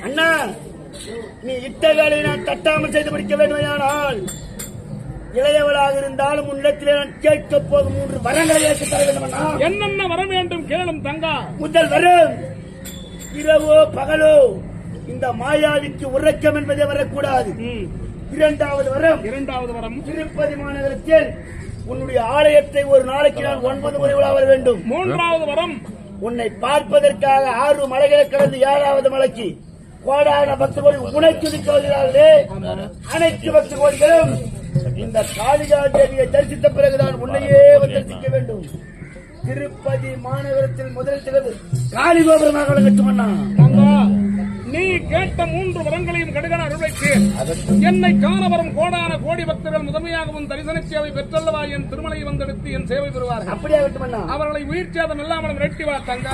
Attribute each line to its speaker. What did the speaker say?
Speaker 1: அண்ணா, நீ இட்ட வேலையை நான் தட்டாமல் செய்து முடிக்க வேண்டுமையானால் இளையவளாக இருந்தாலும் உன்னிடத்திலே நான் கேட்க போகும் 3 வரங்களை ஏற்று தர வேண்டும்.
Speaker 2: என்னென்ன வர வேண்டும் கேளும் தங்கா.
Speaker 1: முதல் வரம், இரவோ பகலோ இந்த மாயாவிக்கு உறக்கம் என்பதே வரக்கூடாது. இரண்டாவது வரம், திருப்பதி மாநகரத்தில் உன்னுடைய ஆலயத்தை ஒரு நாளைக்கு நான் 9 முறை உலா வர வேண்டும்.
Speaker 2: மூன்றாவது வரம்,
Speaker 1: உன்னை பார்ப்பதற்காக 6 மலைகளை கடந்து 7வது மலைக்கு கோடான பக்த கோடி உனக்கு வருகிறார்களே, அனைத்து பக்த கோடிகளும் இந்த காளிகா தேவியை தரிசித்த பிறகுதான் உன்னையே தரிசிக்க வேண்டும். திருப்பதி மாநகரத்தில் முதல் திகழ்வு காளி கோபுரமாக கட்டுமண்ணா.
Speaker 2: நீ கேட்ட 3 வரங்களையும் கடுகன அருளைக்கு என்னை காண வரும் கோடான கோடி பக்தர்கள் முதன்மையாகவும் தரிசன சேவை பெற்றல்லவா என் திருமலை வந்தெடுத்து என் சேவை பெறுவார்கள்.
Speaker 1: அப்படியே கட்டுமண்ணா.
Speaker 2: அவர்களை உயிர் சேதம் இல்லாமல் மிரட்டி வா தங்கா.